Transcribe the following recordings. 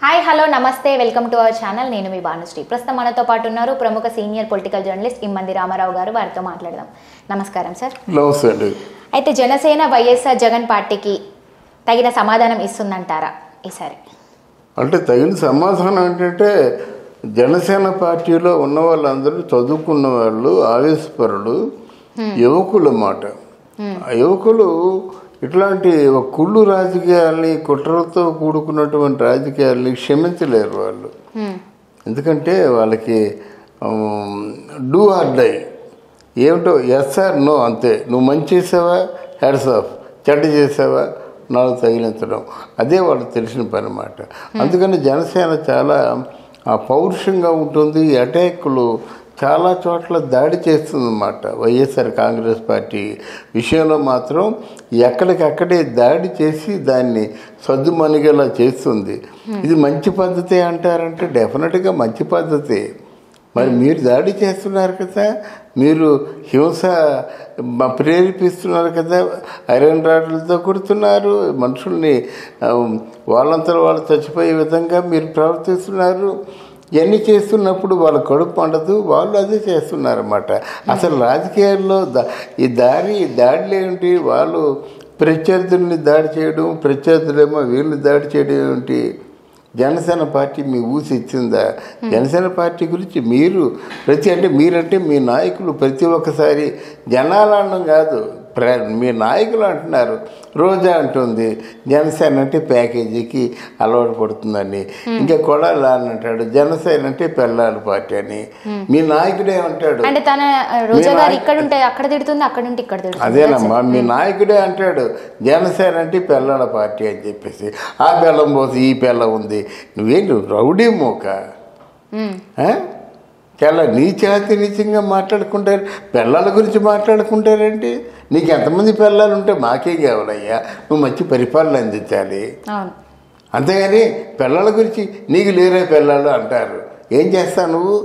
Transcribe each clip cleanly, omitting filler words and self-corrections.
Hi hello నమస్తే welcome to our channel. నేను మీ భానుశ్రీ. ప్రస్తుతం మనతో పాటు ఉన్నారు ప్రముఖ సీనియర్ పొలిటికల్ జర్నలిస్ట్ ఇమ్మంది రామారావు గారు. వారితో మాట్లాడదాం. నమస్కారం సార్. నమస్తే. అయితే జనసేన వైఎస్ఆర్ జగన్ పార్టీకి తగిన సమాధానం ఇస్తుందంటారా ఈసారి? అంటే తగిన సమాధానం ఏంటంటే జనసేన పార్టీలో ఉన్న వాళ్ళందరూ చదువుకున్న వాళ్ళు, ఆవేశపరులు, యువకులు మాట. ఆ యువకులు ఇట్లాంటి కుళ్ళు రాజకీయాల్ని, కుట్రలతో కూడుకున్నటువంటి రాజకీయాల్ని క్షమించలేరు వాళ్ళు. ఎందుకంటే వాళ్ళకి డూ ఆర్ డై ఏమిటో ఎస్ ఆర్ నో అంతే. నువ్వు మంచి చేసావా, హ్యాడ్స్ ఆఫ్. చెడ్డ చేసావా, నాకు తగిలించడం. అదే వాళ్ళకి తెలిసిన పని అన్నమాట. అందుకని జనసేన చాలా పౌరుషంగా ఉంటుంది. అటాక్లు చాలా చోట్ల దాడి చేస్తుందన్నమాట. వైఎస్ఆర్ కాంగ్రెస్ పార్టీ విషయంలో మాత్రం ఎక్కడికక్కడే దాడి చేసి దాన్ని సద్దుమణిగేలా చేస్తుంది. ఇది మంచి పద్ధతి అంటారంటే డెఫినెట్గా మంచి పద్ధతి. మరి మీరు దాడి చేస్తున్నారు కదా, మీరు హింస ప్రేరేపిస్తున్నారు కదా, ఐరన్ రాడ్లతో కొడుతున్నారు మనుషుల్ని, వాళ్ళంతా వాళ్ళు చచ్చిపోయే విధంగా మీరు ప్రవర్తిస్తున్నారు. ఇవన్నీ చేస్తున్నప్పుడు వాళ్ళ కడుపు పండదు, వాళ్ళు అదే చేస్తున్నారన్నమాట. అసలు రాజకీయాల్లో ఈ దాడులు ఏమిటి? వాళ్ళు ప్రత్యర్థుల్ని దాడి చేయడం, ప్రత్యర్థులేమో వీళ్ళు దాడి చేయడం ఏమిటి? జనసేన పార్టీ మీ ఊసి ఇచ్చిందా? జనసేన పార్టీ గురించి మీరంటే మీ నాయకులు ప్రతి ఒక్కసారి జనాలన్నం కాదు, మీ నాయకులు అంటున్నారు. రోజా అంటుంది జనసేన అంటే ప్యాకేజీకి అలవాటు పడుతుందని. ఇంకా కొడాలి అని అంటాడు జనసేన అంటే పెళ్ళాల పార్టీ అని. మీ నాయకుడే అంటాడు. అదేనమ్మా, మీ నాయకుడే అంటాడు జనసేన అంటే పెళ్ళాల పార్టీ అని చెప్పేసి. ఆ బెల్లం పోసి ఈ బెల్లం ఉంది. నువ్వేంటి రౌడీ మోక? చాలా నీచంగా మాట్లాడుకుంటారు. పిల్లల గురించి మాట్లాడుకుంటారంటే నీకు ఎంతమంది పిల్లలు ఉంటే మాకేం కావాలయ్యా, నువ్వు మంచి పరిపాలన అందించాలి. అంతేగాని పిల్లల గురించి నీకు లేరే పిల్లలు అంటారు. ఏం చేస్తావు నువ్వు?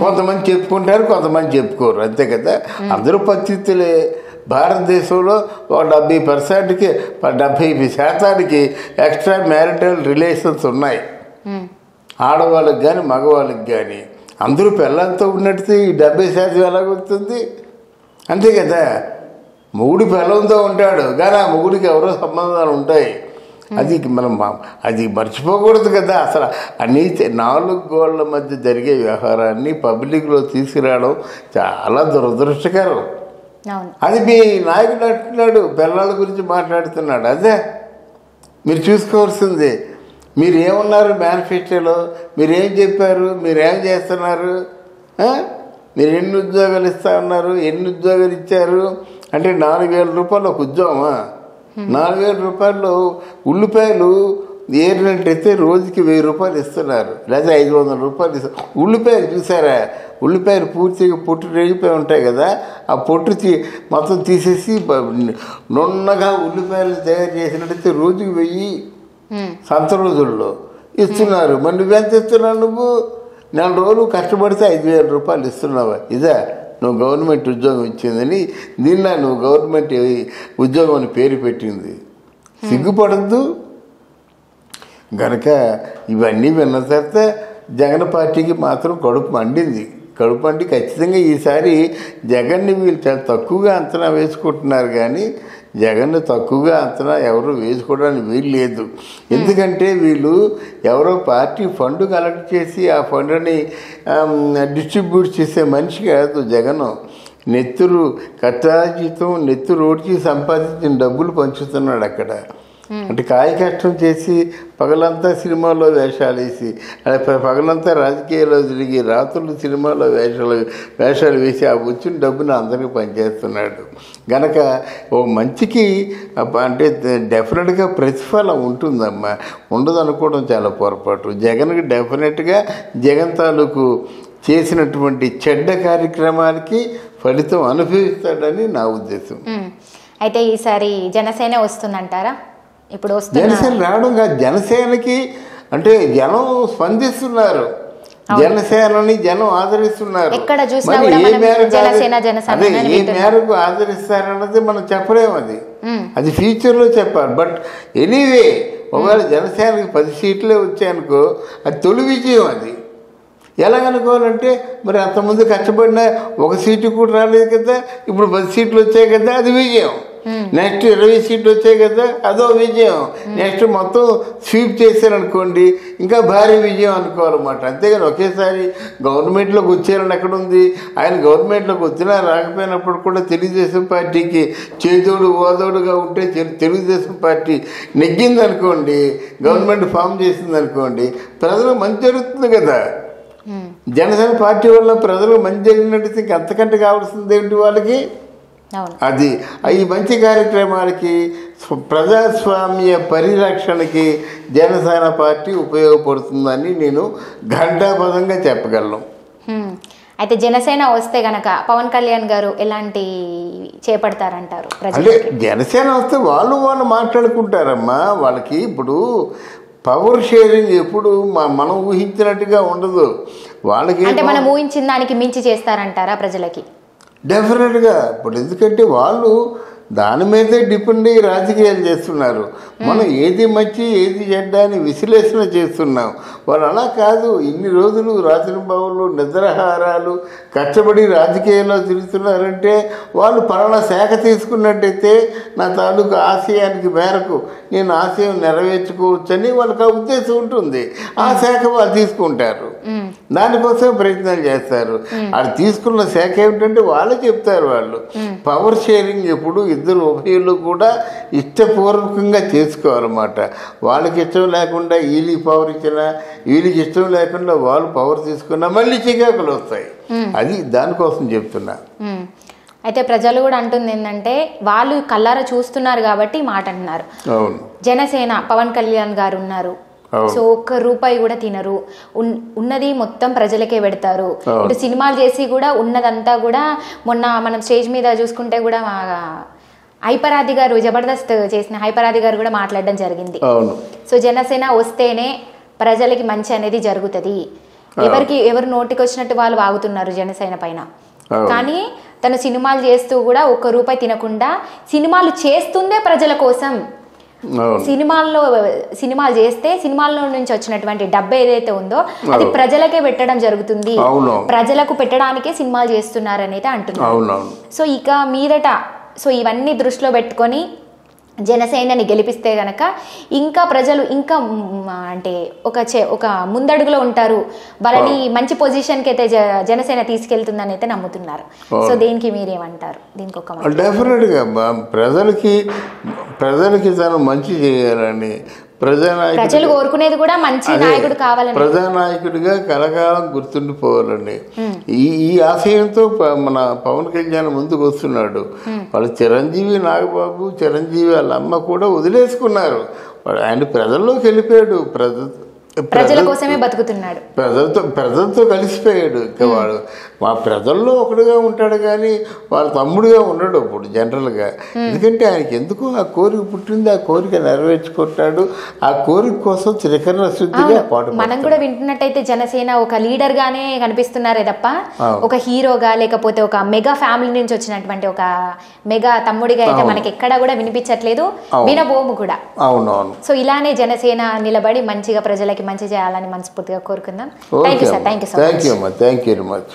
కొంతమంది చెప్పుకుంటారు, కొంతమంది చెప్పుకోరు, అంతే కదా. అందరూ పరిస్థితులే. భారతదేశంలో 70%కి 70% ఎక్స్ట్రా మ్యారిటల్ రిలేషన్స్ ఉన్నాయి, ఆడవాళ్ళకి కానీ మగవాళ్ళకి కానీ. అందరూ పిల్లలతో ఉన్నట్టు ఈ 70% ఎలాగొస్తుంది? అంతే కదా. మొగుడు పిల్లలతో ఉంటాడు కానీ ఆ మొగుడికి ఎవరో సంబంధాలు ఉంటాయి. అది మర్చిపోకూడదు కదా. అసలు అన్నీ 4 గోళ్ల మధ్య జరిగే వ్యవహారాన్ని పబ్లిక్లో తీసుకురావడం చాలా దురదృష్టకరం. అది మీ నాయకుడు అంటున్నాడు, పిల్లల గురించి మాట్లాడుతున్నాడు. అదే మీరు చూసుకోవాల్సిందే. మీరు ఏమన్నారు మేనిఫెస్టోలో? మీరేం చెప్పారు? మీరేం చేస్తున్నారు? మీరు ఎన్ని ఉద్యోగాలు ఇస్తా ఉన్నారు? ఎన్ని ఉద్యోగాలు ఇచ్చారు? అంటే 4,000 రూపాయలు ఒక ఉద్యోగమా? 4,000 రూపాయలు ఉల్లిపాయలు ఏరినట్టయితే రోజుకి 1,000 రూపాయలు ఇస్తున్నారు, లేదా 500 రూపాయలు ఇస్తారు. ఉల్లిపాయలు చూసారా? ఉల్లిపాయలు పూర్తిగా పొట్టు రేగిపోయి ఉంటాయి కదా, ఆ పొట్టు మొత్తం తీసేసి నున్నగా ఉల్లిపాయలు తయారు చేసినట్టయితే రోజుకి 1,000 సంత రోజుల్లో ఇస్తున్నారు. మరి నువ్వెంత ఇస్తున్నావు? నువ్వు 4 రోజులు కష్టపడితే 5,000 రూపాయలు ఇస్తున్నావా? ఇదా నువ్వు గవర్నమెంట్ ఉద్యోగం ఇచ్చిందని? దీనిలో నువ్వు గవర్నమెంట్ ఉద్యోగం అని పేరు పెట్టింది. సిగ్గుపడద్దు. గనక ఇవన్నీ విన్న తర్వాత జగన్ పార్టీకి మాత్రం కడుపు మండింది. కడుపు మండి ఖచ్చితంగా ఈసారి జగన్ని వీళ్ళు చాలా తక్కువగా అంచనా వేసుకుంటున్నారు. కానీ జగన్ను తక్కువగా అంచనా ఎవరు వేసుకోవడానికి వీలు లేదు. ఎందుకంటే వీళ్ళు ఎవరో పార్టీ ఫండ్ కలెక్ట్ చేసి ఆ ఫండ్ని డిస్ట్రిబ్యూట్ చేసే మనిషి కాదు జగన్. నెత్తురు కష్టార్జితం, నెత్తురు ఓడిచి సంపాదించిన డబ్బులు పంచుతున్నాడు అక్కడ. అంటే కాయ కష్టం చేసి పగలంతా సినిమాలో వేషాలు వేసి, పగలంతా రాజకీయాల్లో తిరిగి రాత్రులు సినిమాలో వేషాలు వేసి ఆ వచ్చిన డబ్బును అందరికీ పనిచేస్తున్నాడు. గనక ఓ మంచికి అంటే డెఫినెట్గా ప్రతిఫలం ఉంటుందమ్మా. ఉండదు అనుకోవడం చాలా పొరపాటు. జగన్కి డెఫినెట్గా జగన్ తాలూకు చేసినటువంటి చెడ్డ కార్యక్రమానికి ఫలితం అనుభవిస్తాడని నా ఉద్దేశం. అయితే ఈసారి జనసేన వస్తుందంటారా? ఇప్పుడు జనసేన రావడం కాదు, జనసేనకి అంటే జనం స్పందిస్తున్నారు, జనసేనని జనం ఆదరిస్తున్నారు. ఏ మేరకు ఆదరిస్తారన్నది మనం చెప్పలేము. అది ఫ్యూచర్లో చెప్పాలి. బట్ ఎనీవే ఒకవేళ జనసేనకి 10 సీట్లే వచ్చాయనుకో అది తొలి విజయం. అది ఎలాగనుకోవాలంటే మరి అంతకుముందు కష్టపడినా 1 సీటు కూడా రాలేదు కదా, ఇప్పుడు 10 సీట్లు వచ్చాయి కదా, అది విజయం. నెక్స్ట్ 20 సీట్లు వచ్చాయి కదా, అదో విజయం. నెక్స్ట్ మొత్తం స్వీప్ చేశారనుకోండి, ఇంకా భారీ విజయం అనుకోవాలన్నమాట. అంతేగాని ఒకేసారి గవర్నమెంట్లోకి వచ్చారని ఎక్కడుంది? ఆయన గవర్నమెంట్లోకి వచ్చినా రాకపోయినప్పుడు కూడా తెలుగుదేశం పార్టీకి చేదోడు ఓదోడుగా ఉంటే తెలుగుదేశం పార్టీ నెగ్గిందనుకోండి, గవర్నమెంట్ ఫామ్ చేసిందనుకోండి, ప్రజలకు మంచి జరుగుతుంది కదా. జనసేన పార్టీ వల్ల ప్రజలకు మంచి జరిగినట్టు ఇంక అంతకంటే కావాల్సింది ఏంటి వాళ్ళకి? అది ఈ మంచి కార్యక్రమాలకి ప్రజాస్వామ్య పరిరక్షణకి జనసేన పార్టీ ఉపయోగపడుతుందని నేను ఘంటాపదంగా చెప్పగలను. అయితే జనసేన వస్తే గనక పవన్ కళ్యాణ్ గారు ఎలాంటి చేపడతారంటారు? అంటే జనసేన వస్తే వాళ్ళు మాట్లాడుకుంటారమ్మా. వాళ్ళకి ఇప్పుడు పవర్ షేరింగ్ ఎప్పుడు మనం ఊహించినట్టుగా ఉండదు. వాళ్ళకి అంటే మనం ఊహించిన దానికి మించి చేస్తారంటారా ప్రజలకి? డెఫినెట్గా. ఇప్పుడు ఎందుకంటే వాళ్ళు దాని మీదే డిపెండ్ అయ్యి రాజకీయాలు చేస్తున్నారు. మనం ఏది మంచి ఏది చెడ్డ అని విశ్లేషణ చేస్తున్నాం. వాళ్ళు అలా కాదు. ఇన్ని రోజులు రాత్రింబావులు నిద్రాహారాలు కష్టపడి రాజకీయాల్లో తిరుగుతున్నారంటే వాళ్ళు పలానా శాఖ తీసుకున్నట్టయితే నా తాలూకు ఆశయానికి మేరకు నేను ఆశయం నెరవేర్చుకోవచ్చని వాళ్ళకి ఆ ఉద్దేశం ఉంటుంది. ఆ శాఖ వాళ్ళు తీసుకుంటారు, దానికోసం ప్రయత్నాలు చేస్తారు. అది తీసుకున్న శాఖ ఏమిటంటే వాళ్ళే చెప్తారు. వాళ్ళు పవర్ షేరింగ్ ఎప్పుడు ఇద్దరు ఉభయులు కూడా ఇష్టపూర్వకంగా చేసుకోవాలన్నమాట. వాళ్ళకి ఇష్టం లేకుండా వీళ్ళకి పవర్ ఇచ్చినా, వీళ్ళకి ఇష్టం లేకుండా వాళ్ళు పవర్ తీసుకున్నా మళ్ళీ చికాకులు వస్తాయి. అది దానికోసం చెప్తున్నా. అయితే ప్రజలు కూడా అంటుంది ఏంటంటే వాళ్ళు కళ్ళారా చూస్తున్నారు కాబట్టి మాట అంటున్నారు. అవును, జనసేన పవన్ కళ్యాణ్ గారు ఉన్నారు, సో ఒక్క రూపాయి కూడా తినరు, ఉన్నది మొత్తం ప్రజలకే పెడతారు. ఇటు సినిమాలు చేసి కూడా ఉన్నదంతా కూడా మొన్న మనం స్టేజ్ మీద చూసుకుంటే కూడా హైపరాది గారు జబర్దస్త్ చేసిన హైపరాది గారు కూడా మాట్లాడడం జరిగింది. సో జనసేన వస్తేనే ప్రజలకి మంచి అనేది జరుగుతుంది. ఎవరు నోటికి వచ్చినట్టు వాళ్ళు వాగుతున్నారు జనసేన పైన. కానీ తను సినిమాలు చేస్తూ కూడా ఒక్క రూపాయి తినకుండా సినిమాలు చేస్తుందే ప్రజల కోసం. సినిమాలు చేస్తే సినిమాల్లో నుంచి వచ్చినటువంటి డబ్బు ఏదైతే ఉందో అది ప్రజలకే పెట్టడం జరుగుతుంది. ప్రజలకు పెట్టడానికే సినిమాలు చేస్తున్నారనైతే అంటున్నారు. సో ఇక మీదట సో ఇవన్నీ దృష్టిలో పెట్టుకొని జనసేనని గెలిపిస్తే గనక ఇంకా ప్రజలు ఇంకా అంటే ఒక ముందడుగులో ఉంటారు. వాళ్ళని మంచి పొజిషన్కి అయితే జనసేన తీసుకెళ్తుందని అయితే నమ్ముతున్నారు. సో దీనికి మీరేమంటారు? దీనికి ఒక డెఫినెట్గా ప్రజలకి తను మంచి చేయాలని ప్రజలు కోరుకునేది కూడా మంచి నాయకుడు కావాలని, ప్రజానాయకుడిగా కలకాలం గుర్తుండిపోవాలని ఈ ఆశయంతో మన పవన్ కళ్యాణ్ ముందుకు వస్తున్నాడు. వాళ్ళు చిరంజీవి నాగబాబు, చిరంజీవి వాళ్ళ అమ్మ కూడా వదిలేసుకున్నారు. ఆయన ప్రజల్లోకి వెళ్ళిపోయాడు. ప్రజల కోసమే బతుకుతున్నాడు. ప్రజలతో కలిసిపోయాడు. ఇంకా వాడు మా ప్రజల్లో ఒకడుగా ఉంటాడు కానీ వాళ్ళ తమ్ముడుగా ఉండడు ఇప్పుడు జనరల్గా. ఎందుకంటే ఆయనకి ఎందుకు ఆ కోరిక పుట్టింది, ఆ కోరిక నెరవేర్చుకుంటాడు. ఆ కోరిక కోసం త్రికరణ శుద్ధిగా పాటు. మనం కూడా వింటున్నట్టయితే జనసేన ఒక లీడర్ గానే కనిపిస్తున్నారే తప్ప ఒక హీరోగా లేకపోతే ఒక మెగా ఫ్యామిలీ నుంచి వచ్చినటువంటి ఒక మెగా తమ్ముడిగా అయితే మనకి ఎక్కడా కూడా వినిపించట్లేదు, వినబోము కూడా. అవునవును. సో ఇలానే జనసేన నిలబడి మంచిగా ప్రజలకి మంచి చేయాలని మనస్ఫూర్తిగా కోరుకుందాం. Thank you sir. Thank you so much. Thank you very much.